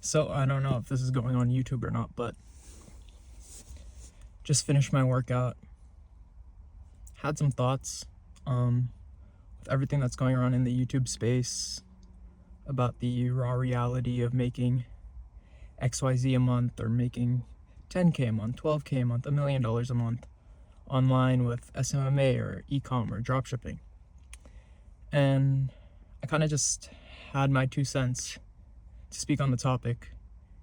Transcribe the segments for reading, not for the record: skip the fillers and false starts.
So I don't know if this is going on YouTube or not, but just finished my workout. Had some thoughts with everything that's going on in the YouTube space about the raw reality of making XYZ a month, or making 10K a month, 12K a month, $1 million a month online with SMMA or ecom or dropshipping. And I kind of just had my 2 cents to speak on the topic,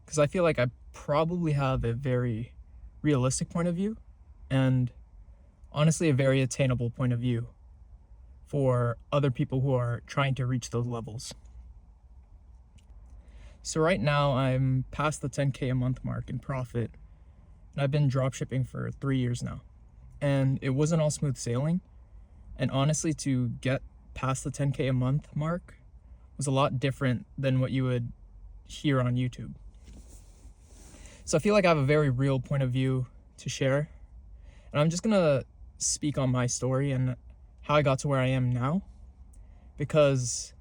because I feel like I probably have a very realistic point of view and honestly a very attainable point of view for other people who are trying to reach those levels. So right now I'm past the 10K a month mark in profit, and I've been dropshipping for 3 years now, and it wasn't all smooth sailing. And honestly, to get past the 10K a month mark was a lot different than what you would hear on YouTube. So I feel like I have a very real point of view to share, and I'm just gonna speak on my story and how I got to where I am now, because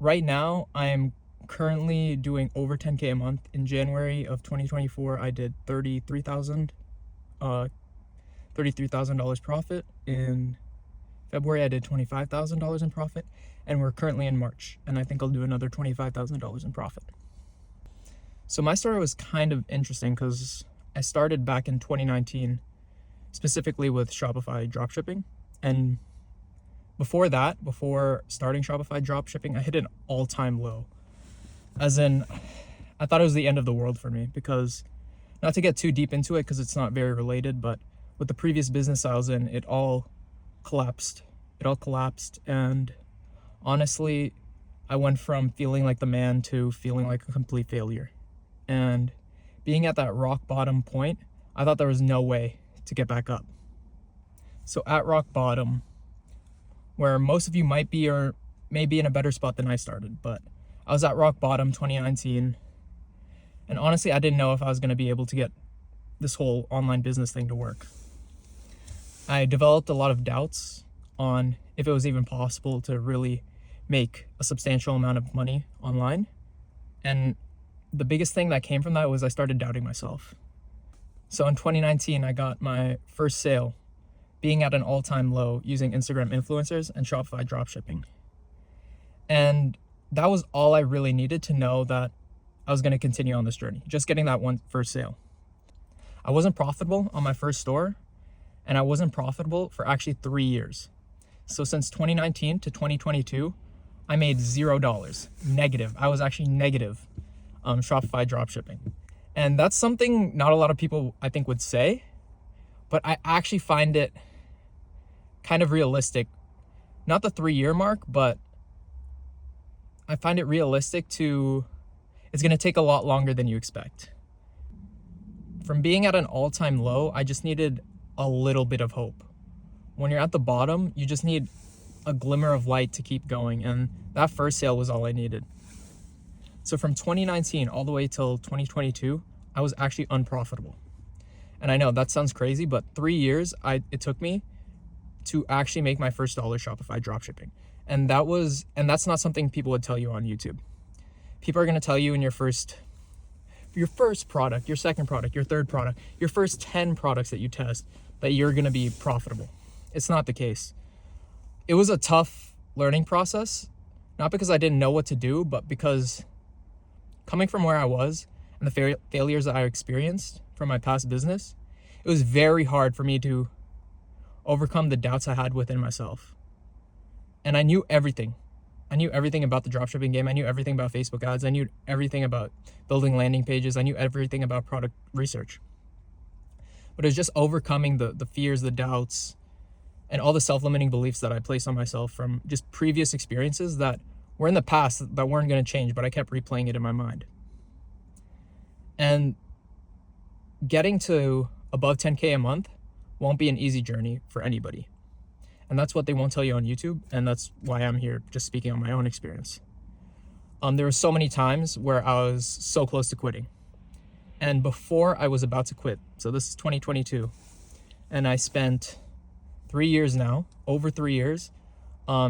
right now I am currently doing over 10K a month. In January of 2024, I did $33,000 profit. In February, I did $25,000 in profit, and we're currently in March, and I think I'll do another $25,000 in profit. So my story was kind of interesting because I started back in 2019, specifically with Shopify dropshipping. And before that, before starting Shopify dropshipping, I hit an all-time low. As in, I thought it was the end of the world for me, because, not to get too deep into it because it's not very related, but with the previous business I was in, it all collapsed. And honestly, I went from feeling like the man to feeling like a complete failure. And being at that rock bottom point, I thought there was no way to get back up. So at rock bottom, where most of you might be or may be in a better spot than I started, but I was at rock bottom 2019. And honestly, I didn't know if I was going to be able to get this whole online business thing to work. I developed a lot of doubts on if it was even possible to really make a substantial amount of money online. And the biggest thing that came from that was I started doubting myself. So in 2019, I got my first sale, being at an all-time low, using Instagram influencers and Shopify dropshipping. And that was all I really needed to know that I was going to continue on this journey, just getting that one first sale. I wasn't profitable on my first store, and I wasn't profitable for actually 3 years. So since 2019 to 2022, I made $0, negative. I was actually negative Shopify dropshipping. And that's something not a lot of people, I think, would say, but I actually find it kind of realistic. Not the 3-year mark, but I find it realistic it's going to take a lot longer than you expect. From being at an all-time low, I just needed a little bit of hope. When you're at the bottom, you just need a glimmer of light to keep going, and that first sale was all I needed. So from 2019 all the way till 2022, I was actually unprofitable. And I know that sounds crazy, but 3 years it took me to actually make my first dollar Shopify dropshipping. And that's not something people would tell you on YouTube. People are going to tell you in your first product, your second product, your third product, your first 10 products that you test, that you're going to be profitable. It's not the case. It was a tough learning process, not because I didn't know what to do, but because coming from where I was and the failures that I experienced from my past business, it was very hard for me to overcome the doubts I had within myself. And I knew everything. I knew everything about the dropshipping game. I knew everything about Facebook ads. I knew everything about building landing pages. I knew everything about product research. But it was just overcoming the fears, the doubts, and all the self-limiting beliefs that I placed on myself from just previous experiences that were in the past that weren't going to change, but I kept replaying it in my mind. And getting to above 10K a month won't be an easy journey for anybody. And that's what they won't tell you on YouTube, and that's why I'm here just speaking on my own experience. There were so many times where I was so close to quitting. And before I was about to quit, so this is 2022, and I spent 3 years now, over 3 years,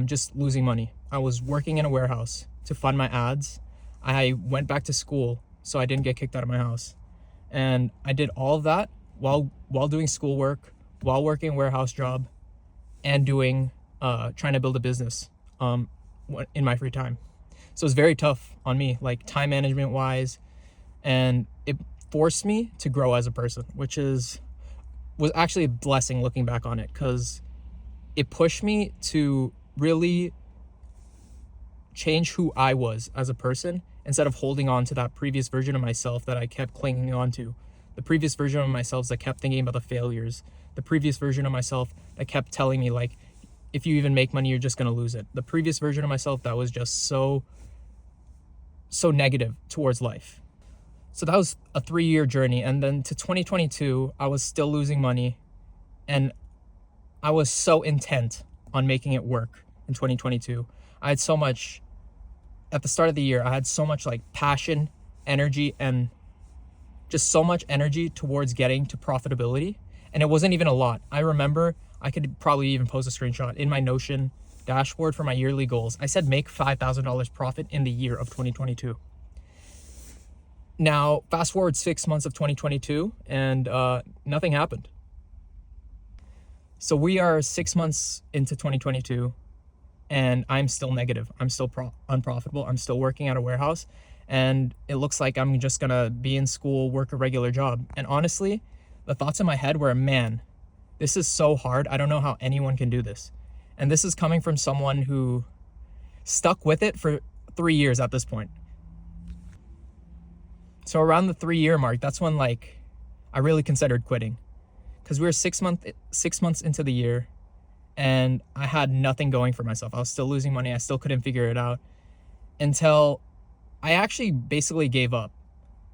just losing money. I was working in a warehouse to fund my ads. I went back to school so I didn't get kicked out of my house. And I did all of that while doing schoolwork, while working a warehouse job, and doing trying to build a business in my free time. So it's very tough on me, like time management wise, and it forced me to grow as a person, which was actually a blessing looking back on it, because it pushed me to really change who I was as a person, instead of holding on to that previous version of myself that I kept clinging on to. The previous version of myself that kept thinking about the failures. The previous version of myself that kept telling me, like, if you even make money, you're just going to lose it. The previous version of myself that was just so negative towards life. So that was a 3-year journey. And then to 2022, I was still losing money. And I was so intent on making it work in 2022. I had so much, at the start of the year, I had so much like passion, energy, and just so much energy towards getting to profitability. And it wasn't even a lot. I remember, I could probably even post a screenshot in my Notion dashboard for my yearly goals. I said make $5,000 profit in the year of 2022. Now, fast forward 6 months of 2022, and nothing happened. So we are 6 months into 2022, and I'm still negative. I'm still unprofitable. I'm still working at a warehouse, and it looks like I'm just gonna be in school, work a regular job. And honestly, the thoughts in my head were, man, this is so hard. I don't know how anyone can do this. And this is coming from someone who stuck with it for 3 years at this point. So around the 3-year mark, that's when like I really considered quitting, because we were 6 months into the year, and I had nothing going for myself. I was still losing money. I still couldn't figure it out, until I actually basically gave up,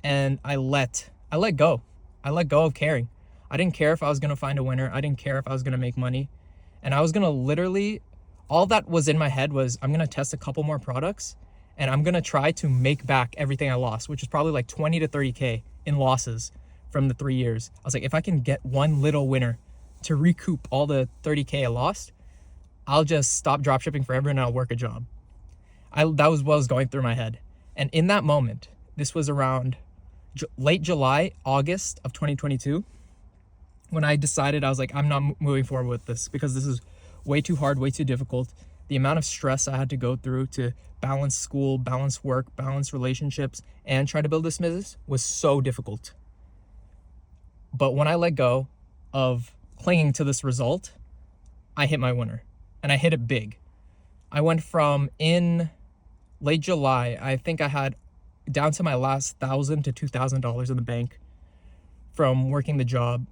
and I let go. I let go of caring. I didn't care if I was going to find a winner. I didn't care if I was going to make money. And I was going to literally, all that was in my head was, I'm going to test a couple more products, and I'm going to try to make back everything I lost, which is probably like 20 to 30K in losses from the 3 years. I was like, if I can get one little winner to recoup all the 30K I lost, I'll just stop dropshipping forever and I'll work a job. That was what was going through my head. And in that moment, this was around late July, August of 2022, when I decided, I was like, I'm not moving forward with this, because this is way too hard, way too difficult. The amount of stress I had to go through to balance school, balance work, balance relationships, and try to build this business was so difficult. But when I let go of clinging to this result, I hit my winner, and I hit it big. I went from, in late July, I think I had down to my last $1,000 to $2,000 in the bank from working the job,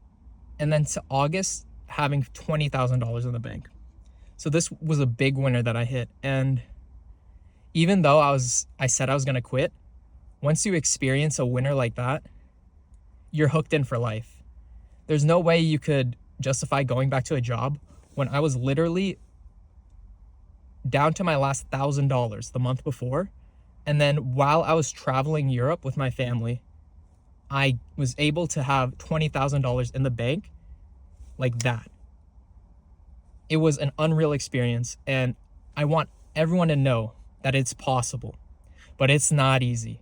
and then to August having $20,000 in the bank. So this was a big winner that I hit. And even though I said I was going to quit, once you experience a winner like that, you're hooked in for life. There's no way you could justify going back to a job when I was literally down to my last $1,000 the month before. And then while I was traveling Europe with my family, I was able to have $20,000 in the bank like that. It was an unreal experience, and I want everyone to know that it's possible, but it's not easy.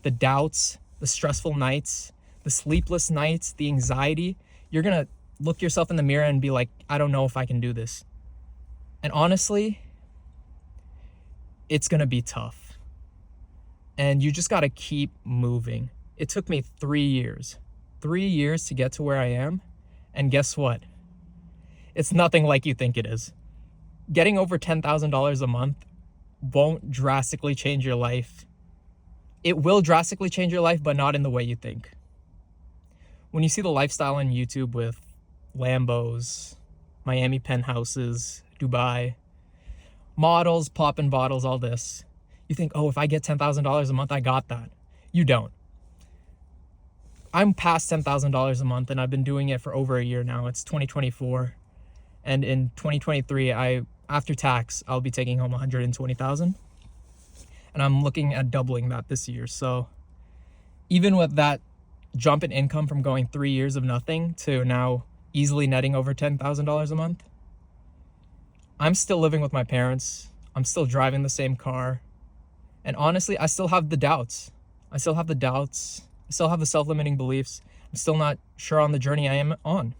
The doubts, the stressful nights, the sleepless nights, the anxiety, you're gonna look yourself in the mirror and be like, I don't know if I can do this. And honestly, it's gonna be tough. And you just gotta keep moving. It took me 3 years. 3 years to get to where I am. And guess what? It's nothing like you think it is. Getting over $10,000 a month won't drastically change your life. It will drastically change your life, but not in the way you think. When you see the lifestyle on YouTube with Lambos, Miami penthouses, Dubai, models, popping bottles, all this, you think, oh, if I get $10,000 a month, I got that. You don't. I'm past $10,000 a month, and I've been doing it for over a year now. It's 2024. And in 2023, after tax, I'll be taking home $120,000. And I'm looking at doubling that this year. So even with that jump in income from going 3 years of nothing to now easily netting over $10,000 a month, I'm still living with my parents. I'm still driving the same car. And honestly, I still have the doubts. I still have the doubts. I still have the self-limiting beliefs. I'm still not sure on the journey I am on.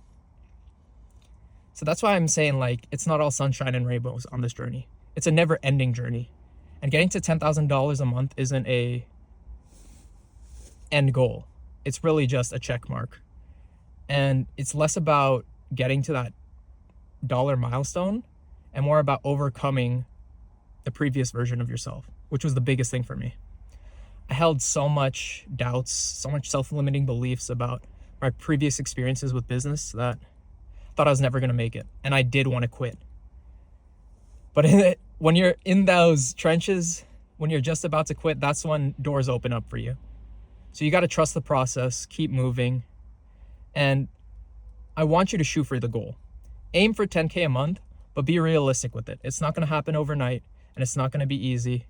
So that's why I'm saying, like, it's not all sunshine and rainbows on this journey. It's a never-ending journey. And getting to $10,000 a month isn't a end goal. It's really just a check mark. And it's less about getting to that dollar milestone and more about overcoming the previous version of yourself, which was the biggest thing for me. I held so much doubts, so much self-limiting beliefs about my previous experiences with business that I thought I was never going to make it. And I did want to quit. But when you're in those trenches, when you're just about to quit, that's when doors open up for you. So you got to trust the process, keep moving. And I want you to shoot for the goal. Aim for 10K a month, but be realistic with it. It's not going to happen overnight, and it's not going to be easy,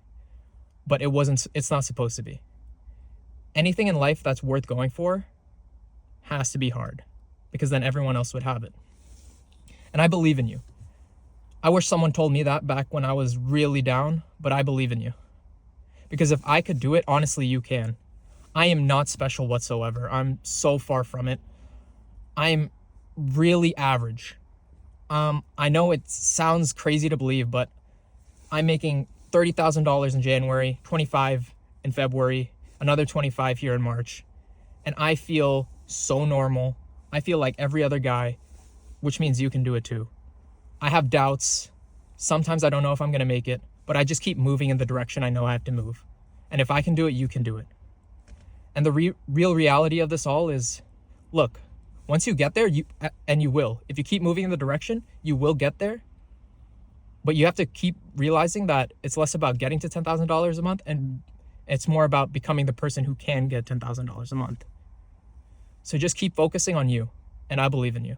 but it's not supposed to be. Anything in life that's worth going for has to be hard, because then everyone else would have it. And I believe in you. I wish someone told me that back when I was really down, but I believe in you. Because if I could do it, honestly, you can. I am not special whatsoever. I'm so far from it. I'm really average. I know it sounds crazy to believe, but I'm making $30,000 in January, 25 in February, another 25 here in March. And I feel so normal. I feel like every other guy, which means you can do it too. I have doubts. Sometimes I don't know if I'm going to make it, but I just keep moving in the direction I know I have to move. And if I can do it, you can do it. And the real reality of this all is, look, once you get there, and you will. If you keep moving in the direction, you will get there. But you have to keep realizing that it's less about getting to $10,000 a month, and it's more about becoming the person who can get $10,000 a month. So just keep focusing on you, and I believe in you.